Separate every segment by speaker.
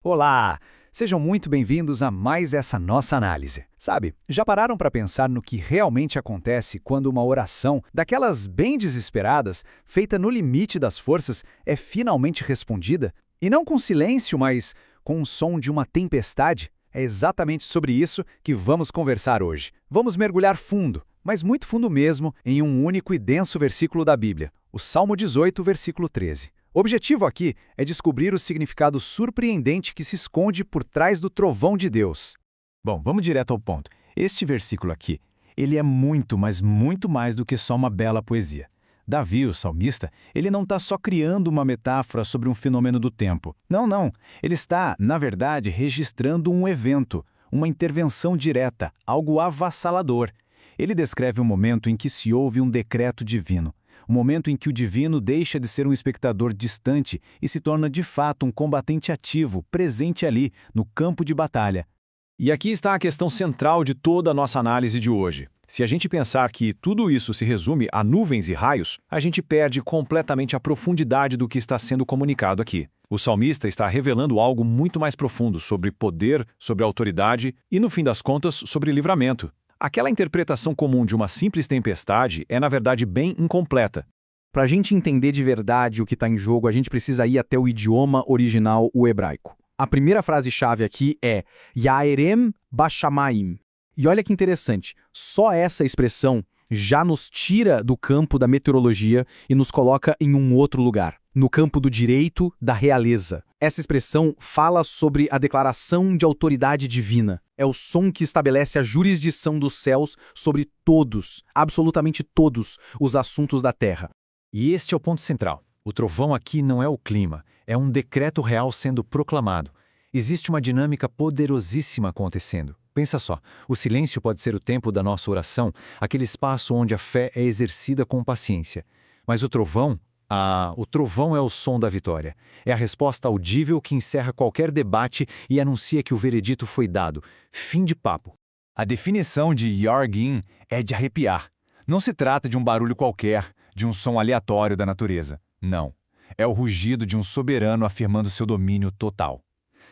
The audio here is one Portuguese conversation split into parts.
Speaker 1: Olá! Sejam muito bem-vindos a mais essa nossa análise. Sabe, já pararam para pensar no que realmente acontece quando uma oração, daquelas bem desesperadas, feita no limite das forças, é finalmente respondida? E não com silêncio, mas com o som de uma tempestade? É exatamente sobre isso que vamos conversar hoje. Vamos mergulhar fundo, mas muito fundo mesmo, em um único e denso versículo da Bíblia, o Salmo 18, versículo 13. O objetivo aqui é descobrir o significado surpreendente que se esconde por trás do trovão de Deus.
Speaker 2: Bom, vamos direto ao ponto. Este versículo aqui, ele é muito, mas muito mais do que só uma bela poesia. Davi, o salmista, ele não está só criando uma metáfora sobre um fenômeno do tempo. Não. Ele está, na verdade, registrando um evento, uma intervenção direta, algo avassalador. Ele descreve um momento em que se ouve um decreto divino. Um momento em que o divino deixa de ser um espectador distante e se torna de fato um combatente ativo, presente ali, no campo de batalha.
Speaker 3: E aqui está a questão central de toda a nossa análise de hoje. Se a gente pensar que tudo isso se resume a nuvens e raios, a gente perde completamente a profundidade do que está sendo comunicado aqui. O salmista está revelando algo muito mais profundo sobre poder, sobre autoridade e, no fim das contas, sobre livramento. Aquela interpretação comum de uma simples tempestade é, na verdade, bem incompleta.
Speaker 4: Para a gente entender de verdade o que está em jogo, a gente precisa ir até o idioma original, o hebraico. A primeira frase-chave aqui é Yaerem Bashamayim. E olha que interessante, só essa expressão já nos tira do campo da meteorologia e nos coloca em um outro lugar, no campo do direito, da realeza. Essa expressão fala sobre a declaração de autoridade divina. É o som que estabelece a jurisdição dos céus sobre todos, absolutamente todos, os assuntos da terra.
Speaker 3: E este é o ponto central. O trovão aqui não é o clima, é um decreto real sendo proclamado. Existe uma dinâmica poderosíssima acontecendo. Pensa só, o silêncio pode ser o tempo da nossa oração, aquele espaço onde a fé é exercida com paciência. Mas o trovão é o som da vitória. É a resposta audível que encerra qualquer debate e anuncia que o veredito foi dado. Fim de papo.
Speaker 2: A definição de Yargin é de arrepiar. Não se trata de um barulho qualquer, de um som aleatório da natureza. Não. É o rugido de um soberano afirmando seu domínio total.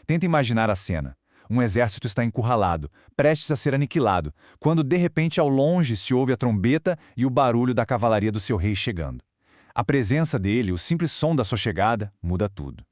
Speaker 2: Tenta imaginar a cena. Um exército está encurralado, prestes a ser aniquilado, quando de repente ao longe se ouve a trombeta e o barulho da cavalaria do seu rei chegando. A presença dele, o simples som da sua chegada, muda tudo.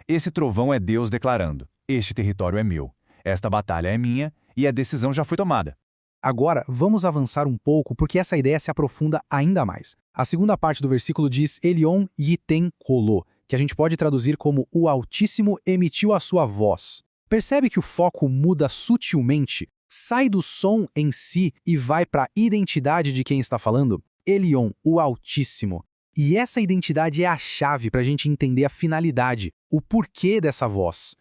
Speaker 2: Esse trovão é Deus declarando: este território é meu, esta batalha é minha e a decisão já foi tomada.
Speaker 4: Agora, vamos avançar um pouco porque essa ideia se aprofunda ainda mais. A segunda parte do versículo diz Elion Yiten Kolo, que a gente pode traduzir como o Altíssimo emitiu a sua voz. Percebe que o foco muda sutilmente? Sai do som em si e vai para a identidade de quem está falando? Elion, o Altíssimo. E essa identidade é a chave para a gente entender a finalidade, o porquê dessa voz.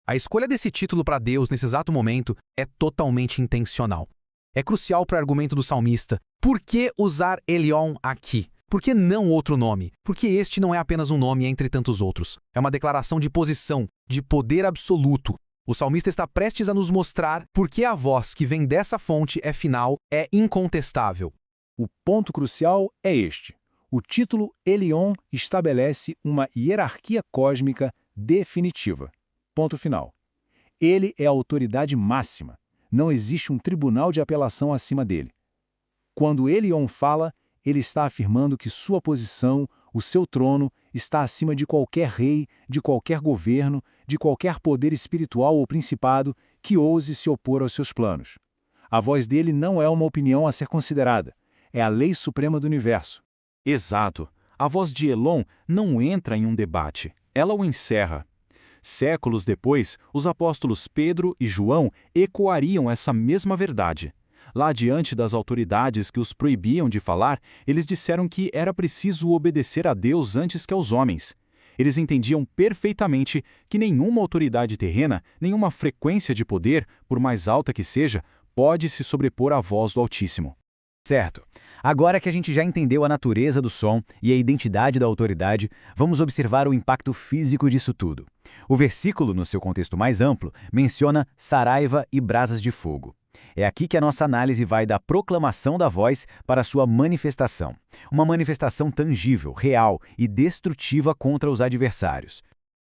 Speaker 4: A escolha desse título para Deus nesse exato momento é totalmente intencional. É crucial para o argumento do salmista. Por que usar Elion aqui? Por que não outro nome? Porque este não é apenas um nome entre tantos outros. É uma declaração de posição, de poder absoluto. O salmista está prestes a nos mostrar por que a voz que vem dessa fonte é final, é incontestável.
Speaker 2: O ponto crucial é este. O título Elion estabelece uma hierarquia cósmica definitiva. Ponto final. Ele é a autoridade máxima. Não existe um tribunal de apelação acima dele. Quando Elion fala, ele está afirmando que sua posição, o seu trono, está acima de qualquer rei, de qualquer governo, de qualquer poder espiritual ou principado que ouse se opor aos seus planos. A voz dele não é uma opinião a ser considerada. É a lei suprema do universo.
Speaker 3: Exato. A voz de Elon não entra em um debate. Ela o encerra. Séculos depois, os apóstolos Pedro e João ecoariam essa mesma verdade. Lá diante das autoridades que os proibiam de falar, eles disseram que era preciso obedecer a Deus antes que aos homens. Eles entendiam perfeitamente que nenhuma autoridade terrena, nenhuma frequência de poder, por mais alta que seja, pode se sobrepor à voz do Altíssimo.
Speaker 1: Certo. Agora que a gente já entendeu a natureza do som e a identidade da autoridade, vamos observar o impacto físico disso tudo. O versículo, no seu contexto mais amplo, menciona saraiva e brasas de fogo. É aqui que a nossa análise vai da proclamação da voz para a sua manifestação. Uma manifestação tangível, real e destrutiva contra os adversários.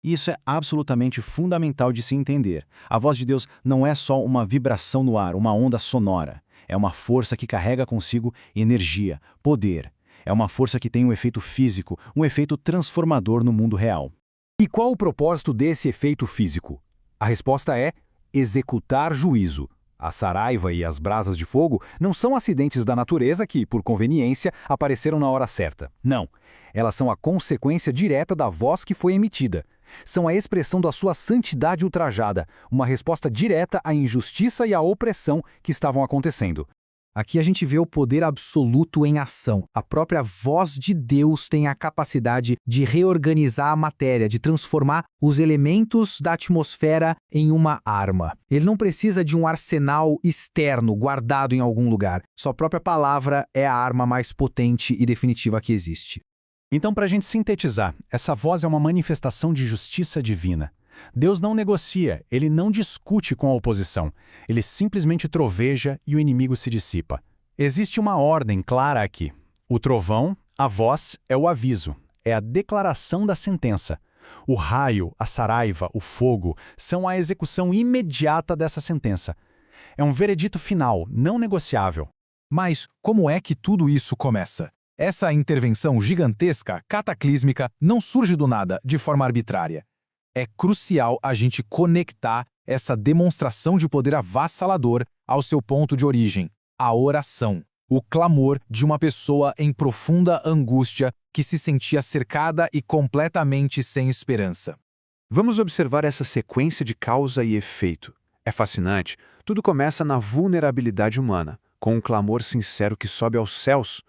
Speaker 2: Isso é absolutamente fundamental de se entender. A voz de Deus não é só uma vibração no ar, uma onda sonora. É uma força que carrega consigo energia, poder. É uma força que tem um efeito físico, um efeito transformador no mundo real.
Speaker 1: E qual o propósito desse efeito físico? A resposta é executar juízo. A saraiva e as brasas de fogo não são acidentes da natureza que, por conveniência, apareceram na hora certa. Não. Elas são a consequência direta da voz que foi emitida. São a expressão da sua santidade ultrajada, uma resposta direta à injustiça e à opressão que estavam acontecendo.
Speaker 4: Aqui a gente vê o poder absoluto em ação. A própria voz de Deus tem a capacidade de reorganizar a matéria, de transformar os elementos da atmosfera em uma arma. Ele não precisa de um arsenal externo guardado em algum lugar. Sua própria palavra é a arma mais potente e definitiva que existe.
Speaker 1: Então, para a gente sintetizar, essa voz é uma manifestação de justiça divina. Deus não negocia, ele não discute com a oposição. Ele simplesmente troveja e o inimigo se dissipa. Existe uma ordem clara aqui. O trovão, a voz, é o aviso, é a declaração da sentença. O raio, a saraiva, o fogo são a execução imediata dessa sentença. É um veredito final, não negociável.
Speaker 4: Mas como é que tudo isso começa? Essa intervenção gigantesca, cataclísmica, não surge do nada, de forma arbitrária. É crucial a gente conectar essa demonstração de poder avassalador ao seu ponto de origem, a oração, o clamor de uma pessoa em profunda angústia que se sentia cercada e completamente sem esperança.
Speaker 3: Vamos observar essa sequência de causa e efeito. É fascinante. Tudo começa na vulnerabilidade humana, com um clamor sincero que sobe aos céus.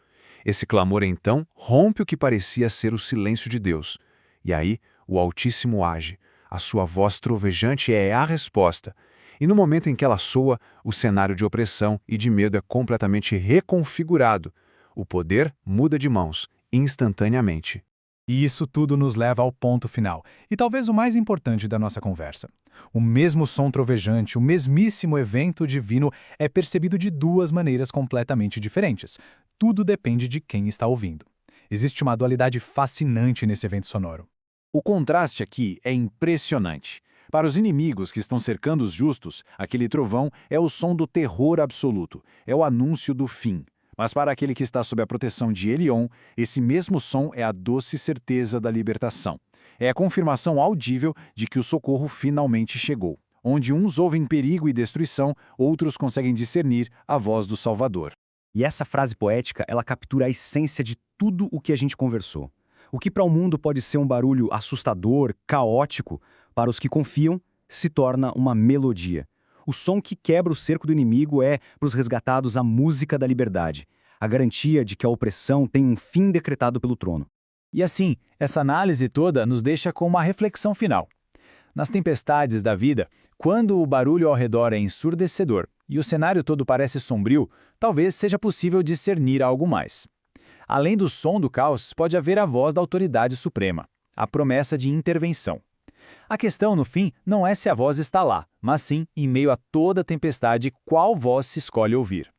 Speaker 3: Esse clamor, então, rompe o que parecia ser o silêncio de Deus. E aí, o Altíssimo age. A sua voz trovejante é a resposta. E no momento em que ela soa, o cenário de opressão e de medo é completamente reconfigurado. O poder muda de mãos, instantaneamente.
Speaker 1: E isso tudo nos leva ao ponto final, e talvez o mais importante da nossa conversa. O mesmo som trovejante, o mesmíssimo evento divino é percebido de duas maneiras completamente diferentes. Tudo depende de quem está ouvindo. Existe uma dualidade fascinante nesse evento sonoro.
Speaker 3: O contraste aqui é impressionante. Para os inimigos que estão cercando os justos, aquele trovão é o som do terror absoluto, é o anúncio do fim. Mas para aquele que está sob a proteção de Elion, esse mesmo som é a doce certeza da libertação. É a confirmação audível de que o socorro finalmente chegou. Onde uns ouvem perigo e destruição, outros conseguem discernir a voz do Salvador.
Speaker 5: E essa frase poética, ela captura a essência de tudo o que a gente conversou. O que para o mundo pode ser um barulho assustador, caótico, para os que confiam, se torna uma melodia. O som que quebra o cerco do inimigo é, para os resgatados, a música da liberdade, a garantia de que a opressão tem um fim decretado pelo trono.
Speaker 2: E assim, essa análise toda nos deixa com uma reflexão final. Nas tempestades da vida, quando o barulho ao redor é ensurdecedor e o cenário todo parece sombrio, talvez seja possível discernir algo mais. Além do som do caos, pode haver a voz da autoridade suprema, a promessa de intervenção. A questão, no fim, não é se a voz está lá, mas sim, em meio a toda tempestade, qual voz se escolhe ouvir.